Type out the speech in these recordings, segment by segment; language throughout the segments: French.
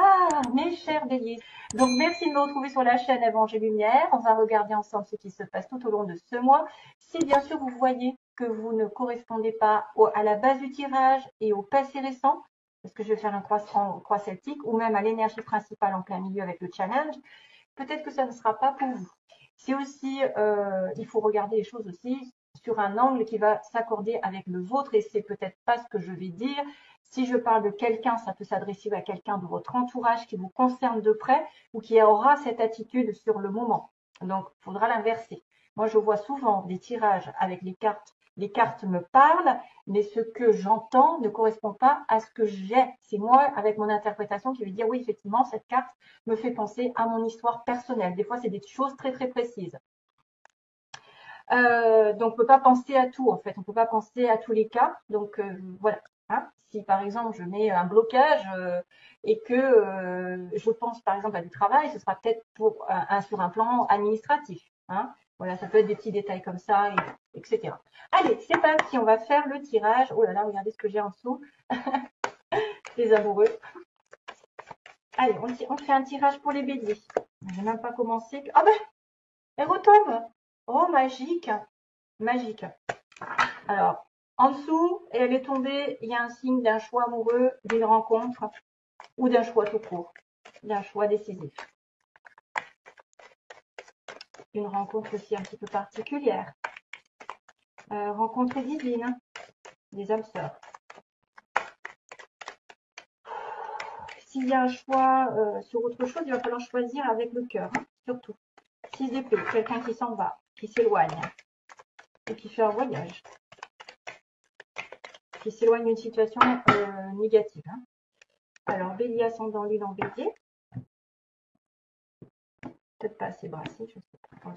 Ah, mes chers béliers. Donc, merci de me retrouver sur la chaîne Évangile Lumière. On va regarder ensemble ce qui se passe tout au long de ce mois. Si bien sûr vous voyez que vous ne correspondez pas à la base du tirage et au passé récent, parce que je vais faire un croix celtique, ou même à l'énergie principale en plein milieu avec le challenge, peut-être que ça ne sera pas pour vous. C'est aussi, il faut regarder les choses aussi sur un angle qui va s'accorder avec le vôtre, et c'est peut-être pas ce que je vais dire. Si je parle de quelqu'un, ça peut s'adresser à quelqu'un de votre entourage qui vous concerne de près ou qui aura cette attitude sur le moment. Donc, il faudra l'inverser. Moi, je vois souvent des tirages avec les cartes. Les cartes me parlent, mais ce que j'entends ne correspond pas à ce que j'ai. C'est moi, avec mon interprétation, qui vais dire oui, effectivement, cette carte me fait penser à mon histoire personnelle. Des fois, c'est des choses très, très précises. Donc, on ne peut pas penser à tout, en fait. On ne peut pas penser à tous les cas. Donc, voilà. Hein, si, par exemple, je mets un blocage et que je pense, par exemple, à du travail, ce sera peut-être sur un plan administratif. Hein. Voilà, ça peut être des petits détails comme ça, etc. Allez, c'est parti. On va faire le tirage. Oh là là, regardez ce que j'ai en dessous. Les amoureux. Allez, on fait un tirage pour les béliers. Je n'ai même pas commencé. Ah ben, elle retombe. Oh, magique. Magique. Alors, en dessous, elle est tombée, il y a un signe d'un choix amoureux, d'une rencontre ou d'un choix tout court, d'un choix décisif. Une rencontre aussi un petit peu particulière. Rencontre divine, des âmes sœurs. S'il y a un choix sur autre chose, il va falloir choisir avec le cœur, hein, surtout. 6 d'épée, quelqu'un qui s'en va, qui s'éloigne et qui fait un voyage. Qui s'éloigne d'une situation négative. Hein. Alors, bélier ascendant lune en bélier. Peut-être pas assez brassé, je sais pas.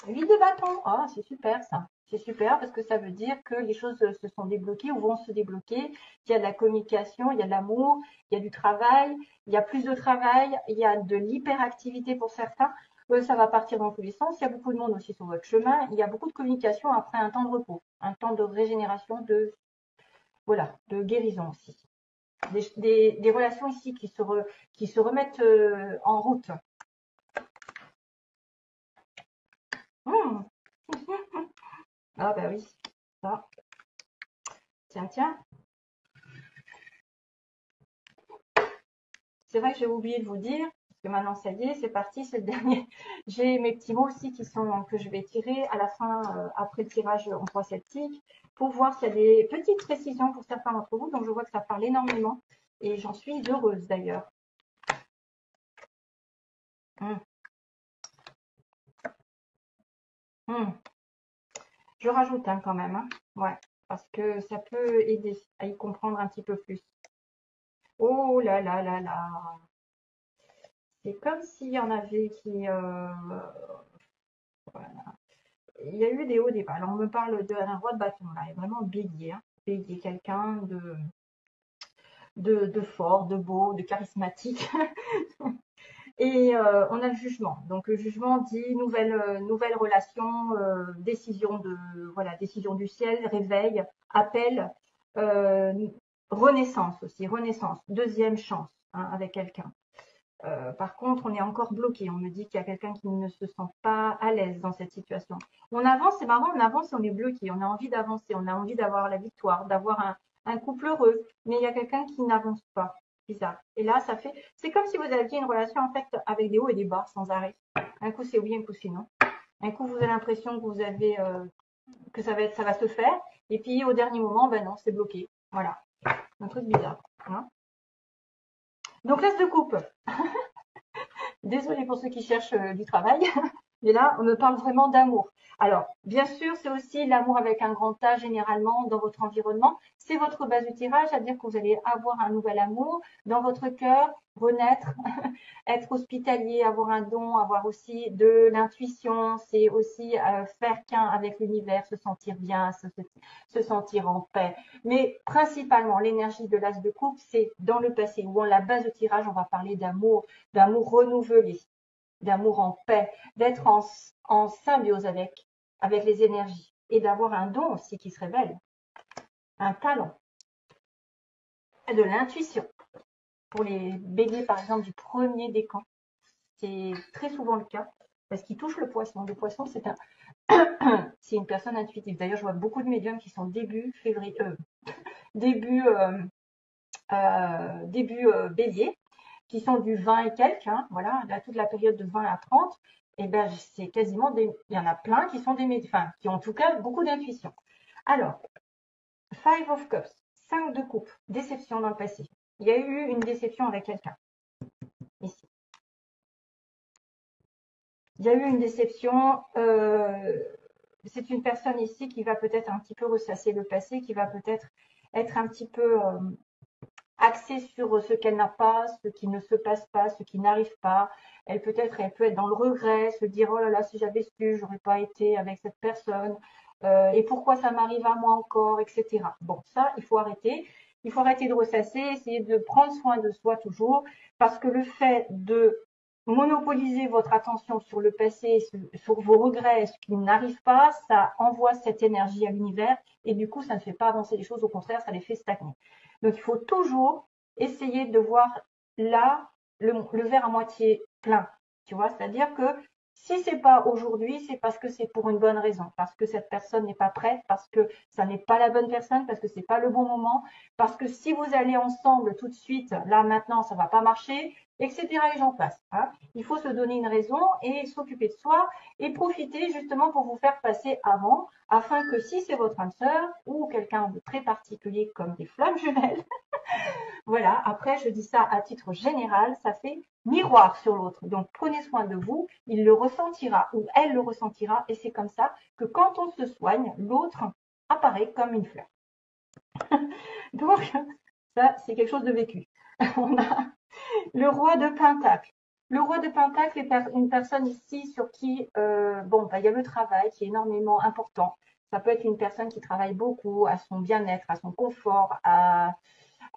8 de bâton. Ah, c'est super ça. C'est super parce que ça veut dire que les choses se sont débloquées ou vont se débloquer, qu'il y a de la communication, il y a de l'amour, il y a du travail, il y a plus de travail, il y a de l'hyperactivité pour certains. Ça va partir dans tous les sens. Il y a beaucoup de monde aussi sur votre chemin. Il y a beaucoup de communication après un temps de repos, un temps de régénération, de guérison aussi. Des relations ici qui se remettent en route. Mmh. Ah bah oui, ça. Tiens, tiens. C'est vrai que j'ai oublié de vous dire, parce que maintenant ça y est, c'est parti, c'est le dernier. J'ai mes petits mots aussi que je vais tirer à la fin, après le tirage en croix celtique, pour voir s'il y a des petites précisions pour certains d'entre vous. Donc je vois que ça parle énormément et j'en suis heureuse d'ailleurs. Mmh. Mmh. Je rajoute quand même, hein. Ouais, parce que ça peut aider à y comprendre un petit peu plus. Oh là là là là. C'est comme s'il y en avait qui... voilà. Il y a eu des hauts, des bas. Alors, on me parle d'un roi de bâton, là. Il est vraiment bélier. Hein. Bélier, quelqu'un de fort, de beau, de charismatique. Et on a le jugement. Donc, le jugement dit nouvelle relation, décision décision du ciel, réveil, appel, euh, renaissance aussi, renaissance, deuxième chance hein, avec quelqu'un. Par contre, on est encore bloqué. On me dit qu'il y a quelqu'un qui ne se sent pas à l'aise dans cette situation. On avance, c'est marrant, on avance et on est bloqué. On a envie d'avancer, on a envie d'avoir la victoire, d'avoir un couple heureux. Mais il y a quelqu'un qui n'avance pas. Bizarre. Et là, c'est comme si vous aviez une relation en fait avec des hauts et des bas sans arrêt. Un coup c'est oui, un coup c'est non. Un coup vous avez l'impression que vous avez que ça va se faire. Et puis au dernier moment, ben non, c'est bloqué. Voilà. Un truc bizarre. Hein. Donc l'as de coupe. Désolée pour ceux qui cherchent du travail, mais là, on me parle vraiment d'amour. Alors, bien sûr, c'est aussi l'amour avec un grand A généralement dans votre environnement. C'est votre base du tirage, c'est-à-dire que vous allez avoir un nouvel amour dans votre cœur, renaître, être hospitalier, avoir un don, avoir aussi de l'intuition. C'est aussi faire qu'un avec l'univers, se sentir bien, se sentir en paix. Mais principalement, l'énergie de l'as de coupe, c'est dans le passé. Ou en la base de tirage, on va parler d'amour renouvelé, d'amour en paix, d'être en symbiose avec les énergies et d'avoir un don aussi qui se révèle, un talent, de l'intuition. pour les béliers, par exemple, du premier décan. C'est très souvent le cas parce qu'il touche le poisson. Le poisson, c'est une personne intuitive. D'ailleurs, je vois beaucoup de médiums qui sont début février, début, bélier, qui sont du 20 et quelques, hein, voilà, là, toute la période de 20 à 30, et ben c'est quasiment il y en a plein qui sont enfin, qui ont en tout cas beaucoup d'intuition. Alors, Five of Cups, 5 de coupe, déception dans le passé. Il y a eu une déception avec quelqu'un, ici. Il y a eu une déception, c'est une personne ici qui va peut-être un petit peu ressasser le passé, qui va peut-être être un petit peu axée sur ce qu'elle n'a pas, ce qui ne se passe pas, ce qui n'arrive pas. Elle peut être dans le regret, se dire oh là là, si j'avais su, j'aurais pas été avec cette personne. Et pourquoi ça m'arrive à moi encore, etc. Bon, ça, il faut arrêter. Il faut arrêter de ressasser, essayer de prendre soin de soi toujours, parce que le fait de monopoliser votre attention sur le passé, sur vos regrets, ce qui n'arrive pas, ça envoie cette énergie à l'univers et du coup, ça ne fait pas avancer les choses, au contraire, ça les fait stagner. Donc, il faut toujours essayer de voir là le verre à moitié plein. Tu vois, c'est-à-dire que si c'est pas aujourd'hui, c'est parce que c'est pour une bonne raison, parce que cette personne n'est pas prête, parce que ça n'est pas la bonne personne, parce que c'est pas le bon moment, parce que si vous allez ensemble tout de suite, là maintenant, ça va pas marcher, etc. Et j'en passe. Hein. Il faut se donner une raison et s'occuper de soi et profiter justement pour vous faire passer avant, afin que si c'est votre âme sœur ou quelqu'un de très particulier comme des flammes jumelles, voilà, après je dis ça à titre général, ça fait miroir sur l'autre. Donc prenez soin de vous, il le ressentira ou elle le ressentira et c'est comme ça que quand on se soigne, l'autre apparaît comme une fleur. Donc ça c'est quelque chose de vécu. On a le roi de Pentacle. Le roi de Pentacle est une personne ici sur qui, il y a le travail qui est énormément important. Ça peut être une personne qui travaille beaucoup à son bien-être, à son confort, à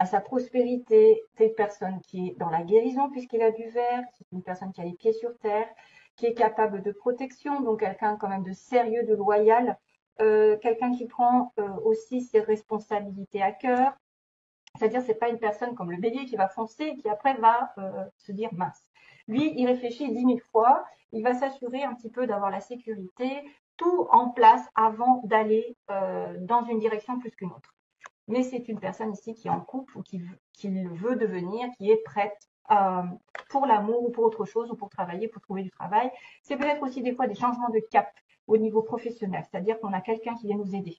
sa prospérité. C'est une personne qui est dans la guérison puisqu'il a du verre. C'est une personne qui a les pieds sur terre, qui est capable de protection, donc quelqu'un quand même de sérieux, de loyal. Quelqu'un qui prend aussi ses responsabilités à cœur. C'est-à-dire, c'est pas une personne comme le bélier qui va foncer et qui après va se dire mince. Lui, il réfléchit 10 000 fois, il va s'assurer un petit peu d'avoir la sécurité, tout en place avant d'aller dans une direction plus qu'une autre. Mais c'est une personne ici qui est en couple ou qui veut devenir, qui est prête pour l'amour ou pour autre chose ou pour travailler, pour trouver du travail. C'est peut-être aussi des fois des changements de cap au niveau professionnel, c'est-à-dire qu'on a quelqu'un qui vient nous aider.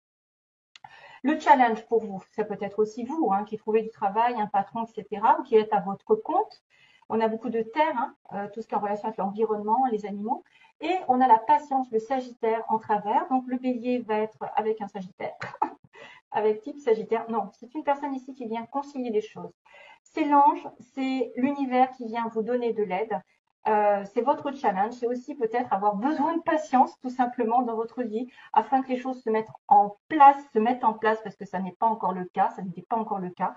Le challenge pour vous, ça peut être aussi vous qui trouvez du travail, un patron, etc., ou qui êtes à votre compte. On a beaucoup de terre, tout ce qui est en relation avec l'environnement, les animaux. Et on a la patience, le Sagittaire en travers. Donc le bélier va être avec un Sagittaire, avec type Sagittaire. Non, c'est une personne ici qui vient concilier les choses. C'est l'ange, c'est l'univers qui vient vous donner de l'aide. C'est votre challenge, c'est aussi peut-être avoir besoin de patience tout simplement dans votre vie afin que les choses se mettent en place parce que ça n'est pas encore le cas, ça n'était pas encore le cas,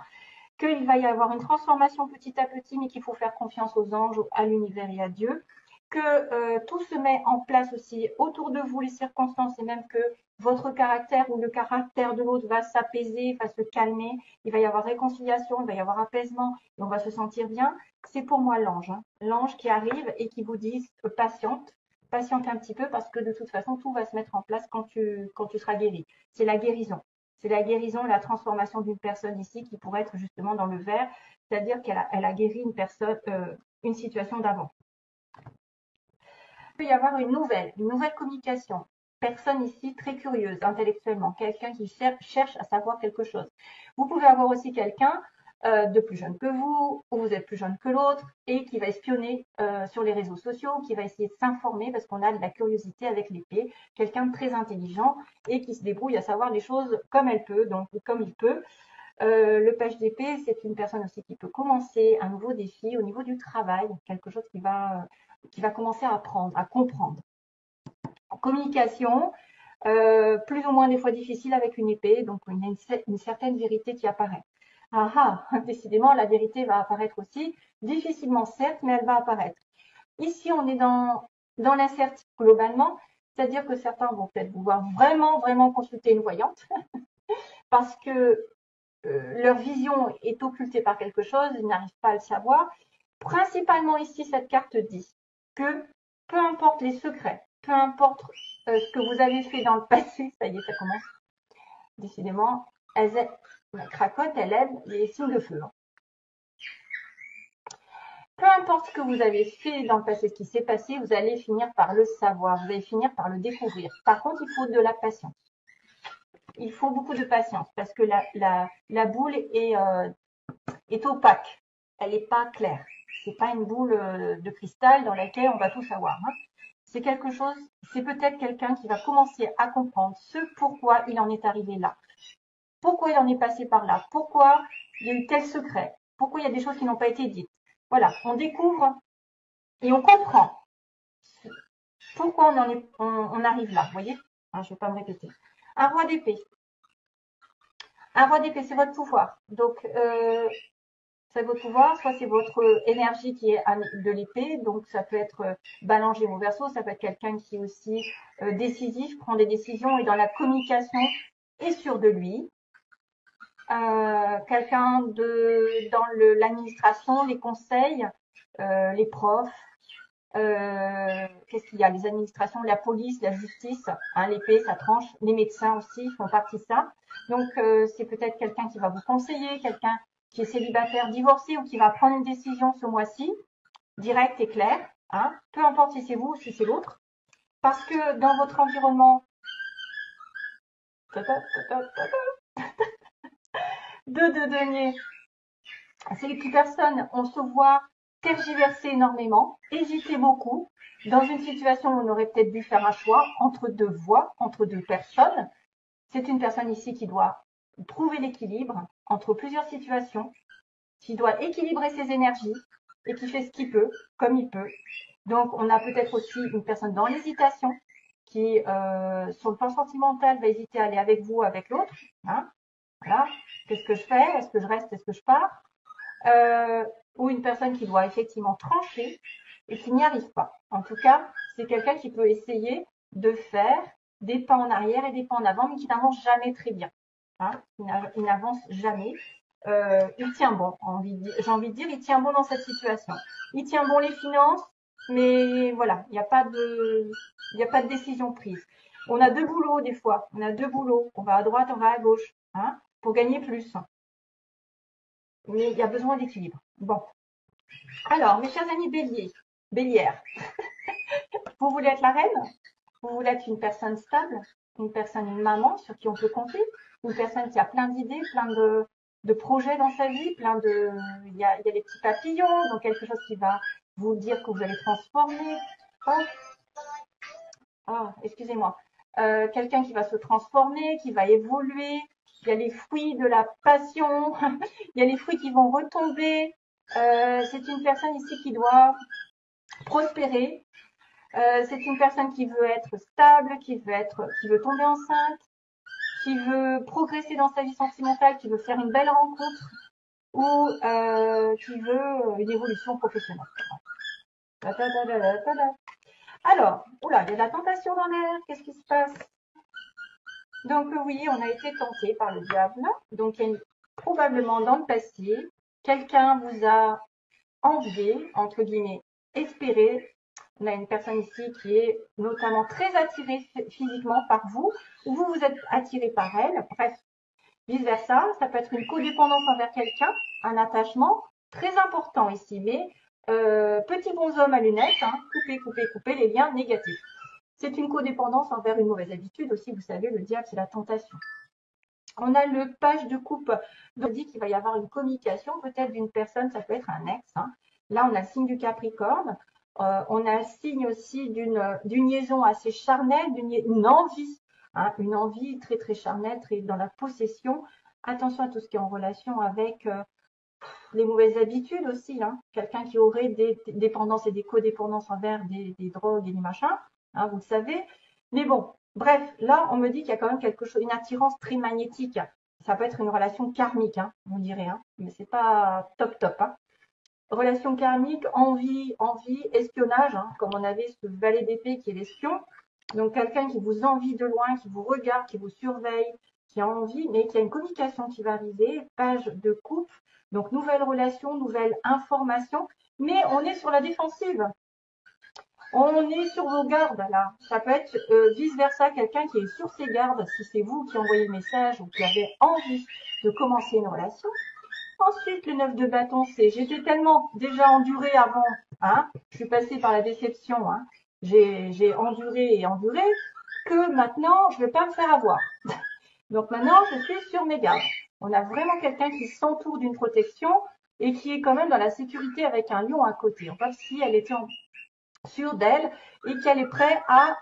qu'il va y avoir une transformation petit à petit mais qu'il faut faire confiance aux anges, à l'univers et à Dieu, que tout se met en place aussi autour de vous, les circonstances et même que votre caractère ou le caractère de l'autre va s'apaiser, va se calmer, il va y avoir réconciliation, il va y avoir apaisement et on va se sentir bien. C'est pour moi l'ange, l'ange qui arrive et qui vous dit patiente un petit peu parce que de toute façon tout va se mettre en place quand tu seras guéri. C'est la guérison. C'est la guérison, la transformation d'une personne ici qui pourrait être justement dans le vert, c'est-à-dire qu'elle a guéri une personne, une situation d'avant. Il peut y avoir une nouvelle communication. Personne ici très curieuse intellectuellement, quelqu'un qui cherche à savoir quelque chose. Vous pouvez avoir aussi quelqu'un de plus jeune que vous, ou vous êtes plus jeune que l'autre, et qui va espionner sur les réseaux sociaux, qui va essayer de s'informer parce qu'on a de la curiosité avec l'épée, quelqu'un de très intelligent et qui se débrouille à savoir les choses comme elle peut, donc comme il peut. Le page d'épée, c'est une personne aussi qui peut commencer un nouveau défi au niveau du travail, quelque chose qui va commencer à apprendre, à comprendre. En communication, plus ou moins des fois difficile avec une épée, donc il y a une certaine vérité qui apparaît. Décidément, la vérité va apparaître aussi, difficilement certes, mais elle va apparaître. Ici, on est dans l'incertitude globalement, c'est-à-dire que certains vont peut-être vouloir vraiment, vraiment consulter une voyante, parce que leur vision est occultée par quelque chose, ils n'arrivent pas à le savoir. Principalement ici, cette carte dit que peu importe les secrets, peu importe ce que vous avez fait dans le passé, ça y est, ça commence. Décidément, la cracotte, elle aime les signes de feu. Hein. Peu importe ce que vous avez fait dans le passé, ce qui s'est passé, vous allez finir par le savoir, vous allez finir par le découvrir. Par contre, il faut de la patience. Il faut beaucoup de patience parce que la boule est opaque. Elle n'est pas claire. C'est pas une boule de cristal dans laquelle on va tout savoir. Hein. C'est quelque chose, c'est peut-être quelqu'un qui va commencer à comprendre ce pourquoi il en est arrivé là. Pourquoi il en est passé par là. Pourquoi il y a eu tel secret. Pourquoi il y a des choses qui n'ont pas été dites. Voilà, on découvre et on comprend pourquoi on arrive là. Vous voyez, je ne vais pas me répéter. Un roi d'épée. Un roi d'épée, c'est votre pouvoir. Donc, c'est votre pouvoir, soit c'est votre énergie qui est de l'épée, donc ça peut être Balance Gémeaux Verseau, ça peut être quelqu'un qui est aussi décisif, prend des décisions et dans la communication est sûr de lui. Quelqu'un dans l'administration, les conseils, les profs, qu'est-ce qu'il y a, les administrations, la police, la justice, hein, l'épée, ça tranche, les médecins aussi font partie de ça. Donc c'est peut-être quelqu'un qui va vous conseiller, quelqu'un qui est célibataire, divorcé ou qui va prendre une décision ce mois-ci, directe et claire, hein, peu importe si c'est vous ou si c'est l'autre, parce que dans votre environnement, de denier, ces personnes, on se voit tergiverser énormément, hésiter beaucoup, dans une situation où on aurait peut-être dû faire un choix entre deux voies, entre deux personnes. C'est une personne ici qui doit trouver l'équilibre entre plusieurs situations, qui doit équilibrer ses énergies et qui fait ce qu'il peut, comme il peut. Donc, on a peut-être aussi une personne dans l'hésitation qui, sur le plan sentimental, va hésiter à aller avec vous ou avec l'autre. Hein, voilà. Qu'est-ce que je fais? Est-ce que je reste? Est-ce que je pars? Ou une personne qui doit effectivement trancher et qui n'y arrive pas. En tout cas, c'est quelqu'un qui peut essayer de faire des pas en arrière et des pas en avant, mais qui n'avance jamais très bien. Hein, il n'avance jamais. Il tient bon, j'ai envie de dire, il tient bon dans cette situation. Il tient bon les finances, mais voilà, il n'y a pas de décision prise. On a deux boulots des fois, on a deux boulots, on va à droite, on va à gauche, hein, pour gagner plus. Mais il y a besoin d'équilibre. Bon. Alors, mes chers amis bélières, vous voulez être la reine? Vous voulez être une personne stable? Une maman sur qui on peut compter? Une personne qui a plein d'idées, plein de projets dans sa vie, il y a les petits papillons, donc quelque chose qui va vous dire que vous allez transformer. Excusez-moi. Quelqu'un qui va se transformer, qui va évoluer. Il y a les fruits de la passion. Il y a les fruits qui vont retomber. C'est une personne ici qui doit prospérer. C'est une personne qui veut être stable, qui veut tomber enceinte, qui veut progresser dans sa vie sentimentale, qui veut faire une belle rencontre ou qui veut une évolution professionnelle. Alors, oula, il y a de la tentation dans l'air. Qu'est-ce qui se passe? Donc oui, on a été tenté par le diable. Donc il y a probablement dans le passé, quelqu'un vous a envié, entre guillemets, espéré. On a une personne ici qui est notamment très attirée physiquement par vous, ou vous êtes attiré par elle. Bref, vice-versa, ça peut être une codépendance envers quelqu'un, un attachement très important ici, mais petit bonhomme à lunettes, hein, couper les liens négatifs. C'est une codépendance envers une mauvaise habitude aussi, vous savez, le diable, c'est la tentation. On a le page de coupe, donc dit qu'il va y avoir une communication, peut-être d'une personne, ça peut être un ex. Hein. Là, on a le signe du Capricorne. On a le signe aussi d'une liaison assez charnelle, une envie, hein, une envie très très charnelle, très dans la possession. Attention à tout ce qui est en relation avec les mauvaises habitudes aussi. Hein. Quelqu'un qui aurait des dépendances et des codépendances envers des drogues et des machins, hein, vous le savez. Mais bon, bref, là, on me dit qu'il y a quand même quelque chose, une attirance très magnétique. Ça peut être une relation karmique, hein, on dirait, hein, mais c'est pas top. Hein. Relation karmique, envie, espionnage, hein, comme on avait ce valet d'épée qui est l'espion. Donc quelqu'un qui vous envie de loin, qui vous regarde, qui vous surveille, qui a envie, mais qui a une communication qui va arriver, page de couple, donc nouvelle relation, nouvelle information, mais on est sur la défensive. On est sur vos gardes là. Ça peut être vice-versa, quelqu'un qui est sur ses gardes, si c'est vous qui envoyez le message ou qui avez envie de commencer une relation. Ensuite, le 9 de bâton, c'est j'étais tellement déjà enduré avant, hein, je suis passée par la déception, hein, j'ai enduré et enduré, que maintenant, je ne vais pas me faire avoir. Donc maintenant, je suis sur mes gardes. On a vraiment quelqu'un qui s'entoure d'une protection et qui est quand même dans la sécurité avec un lion à côté. Comme si elle était sûre d'elle et qu'elle est prête à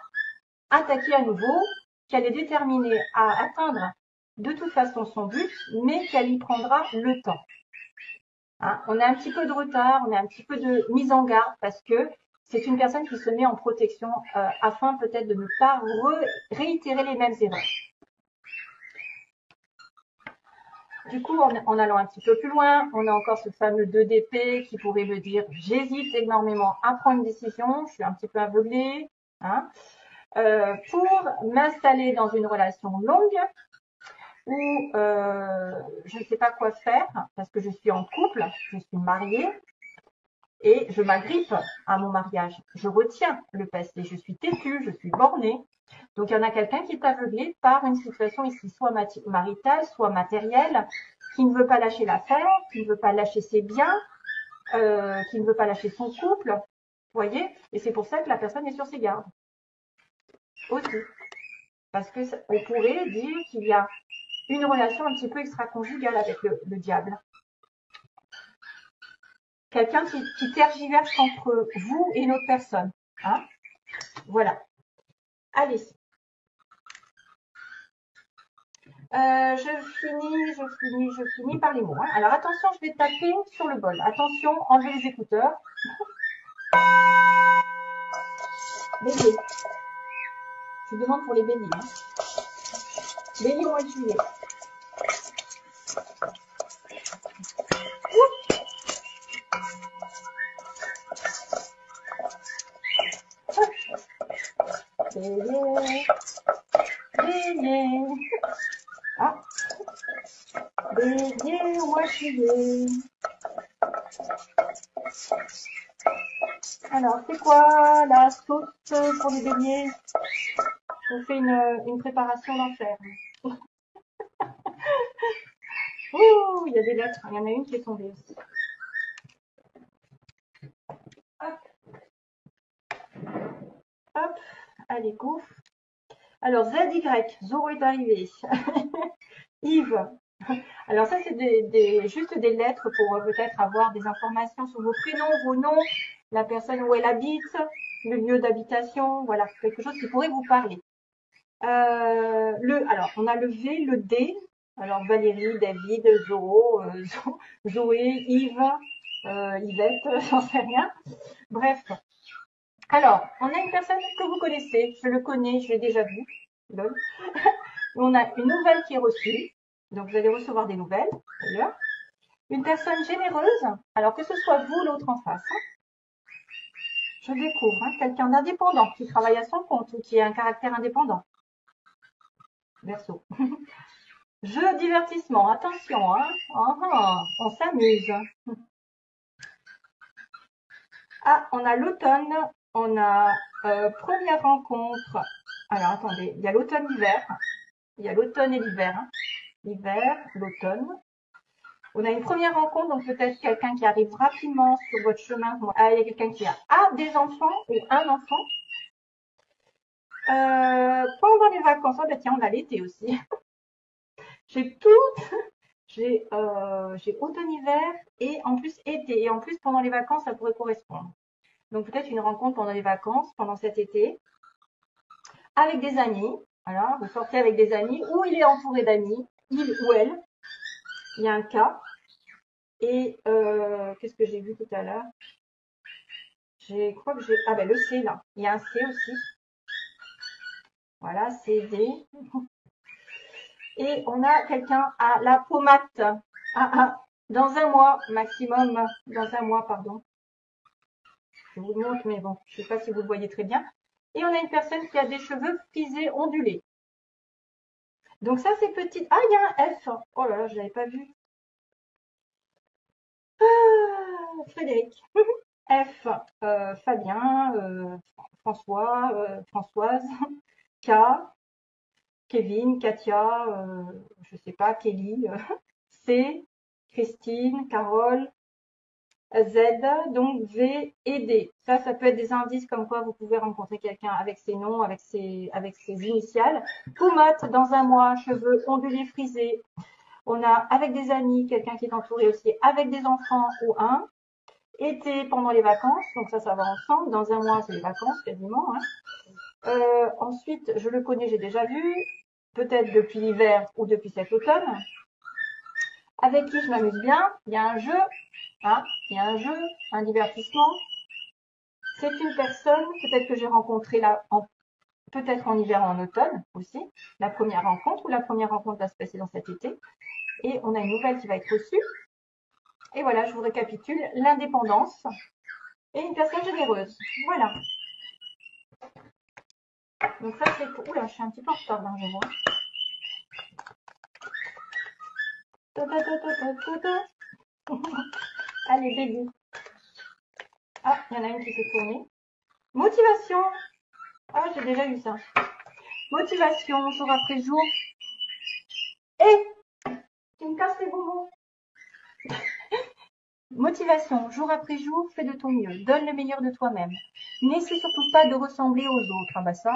attaquer à nouveau, qu'elle est déterminée à atteindre de toute façon son but, mais qu'elle y prendra le temps. Hein, on a un petit peu de retard, on a un petit peu de mise en garde parce que c'est une personne qui se met en protection afin peut-être de ne pas réitérer les mêmes erreurs. Du coup, en allant un petit peu plus loin, on a encore ce fameux 2 d'épée qui pourrait me dire j'hésite énormément à prendre une décision, je suis un petit peu aveuglée, hein, pour m'installer dans une relation longue où je ne sais pas quoi faire parce que je suis en couple, je suis mariée et je m'agrippe à mon mariage. Je retiens le passé, je suis têtue, je suis bornée. Donc, il y en a quelqu'un qui est aveuglé par une situation ici, soit maritale, soit matérielle, qui ne veut pas lâcher l'affaire, qui ne veut pas lâcher ses biens, qui ne veut pas lâcher son couple. Vous voyez? Et c'est pour ça que la personne est sur ses gardes. Aussi. Parce que on pourrait dire qu'il y a une relation un petit peu extra-conjugale avec le diable. Quelqu'un qui tergiverse entre vous et une autre personne. Hein? Voilà. Allez. Je finis par les mots. Hein. Alors attention, je vais taper sur le bol. Attention, enlevez les écouteurs. Bélier. Je demande pour les béliers. Hein. Bélier mois de juillet. Bélier. Bélier. Ah. Bélier mois de juillet. Alors, c'est quoi la sauce pour les béliers? Je vous fais une préparation d'enfer. Ouh, il y a des lettres. Il y en a une qui est tombée aussi. Hop. Hop. Allez, go. Alors, ZY. Zoro est arrivé. Yves. Alors ça, c'est juste des lettres pour peut-être avoir des informations sur vos prénoms, vos noms, la personne où elle habite, le lieu d'habitation, voilà, quelque chose qui pourrait vous parler. Alors, on a le V, le D. Alors, Valérie, David, Zoro, Zoé, Yves, Yvette, j'en sais rien. Bref. Alors, on a une personne que vous connaissez. Je le connais, je l'ai déjà vu. On a une nouvelle qui est reçue. Donc, vous allez recevoir des nouvelles, d'ailleurs. Une personne généreuse, alors que ce soit vous, l'autre en face. Hein. Je découvre quelqu'un d'indépendant qui travaille à son compte ou qui a un caractère indépendant. Verseau. Jeu, divertissement, attention, hein. On s'amuse. Ah, on a l'automne, on a première rencontre. Alors, attendez, il y a l'automne-hiver. Il y a l'automne et l'hiver. Hein. L'hiver, l'automne. On a une première rencontre, donc peut-être quelqu'un qui arrive rapidement sur votre chemin. Ah, il y a quelqu'un qui a des enfants ou un enfant. Pendant les vacances, oh, ben tiens, on a l'été aussi. J'ai automne-hiver et en plus été. Et en plus, pendant les vacances, ça pourrait correspondre. Donc peut-être une rencontre pendant les vacances, pendant cet été, avec des amis. Voilà, vous sortez avec des amis, ou il est entouré d'amis, il ou elle. Il y a un cas. Et qu'est-ce que j'ai vu tout à l'heure? Je crois que j'ai... Ah ben le C là. Il y a un C aussi. Voilà, C, D. Et on a quelqu'un à la pommade. Dans un mois maximum. Dans un mois, pardon. Je vous le montre, mais bon, je ne sais pas si vous le voyez très bien. Et on a une personne qui a des cheveux frisés ondulés. Donc ça, c'est petit. Ah, il y a un F. Oh là là, je l'avais pas vu. Ah, Frédéric. F. Fabien. François. Françoise. K. Kevin. Katia. Je sais pas. Kelly. C. Christine. Carole. Z, donc V et D. Ça peut être des indices comme quoi vous pouvez rencontrer quelqu'un avec ses noms, avec ses initiales. Poumotte, dans un mois, cheveux ondulés frisés. On a avec des amis, quelqu'un qui est entouré aussi avec des enfants ou un. Été pendant les vacances, donc ça va ensemble. Dans un mois, c'est les vacances quasiment. Hein. Ensuite, je le connais, j'ai déjà vu. Peut-être depuis l'hiver ou depuis cet automne. Avec qui je m'amuse bien. Il y a un jeu. Hein, il y a un jeu, un divertissement. C'est une personne, peut-être que j'ai rencontré là, peut-être en hiver ou en automne aussi, la première rencontre ou la première rencontre va se passer dans cet été. Et on a une nouvelle qui va être reçue. Et voilà, je vous récapitule, l'indépendance et une personne généreuse. Voilà. Donc ça c'est pour... Oula, je suis un petit peu en retard, hein, je vois. Allez, baby. Ah, il y en a une qui s'est tournée. Motivation. Ah, j'ai déjà eu ça. Motivation, jour après jour. Et tu me casses les bonbons. Motivation, jour après jour, fais de ton mieux. Donne le meilleur de toi-même. N'essaie surtout pas de ressembler aux autres. Ah bah ça.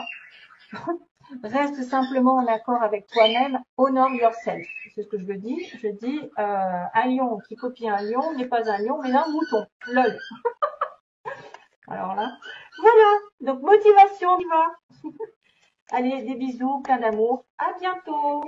Reste simplement en accord avec toi-même. Honor yourself. C'est ce que je dis. Je dis, un lion qui copie un lion n'est pas un lion, mais un mouton. Lol. Alors là, voilà. Donc, motivation, on y va. Allez, des bisous, plein d'amour. À bientôt.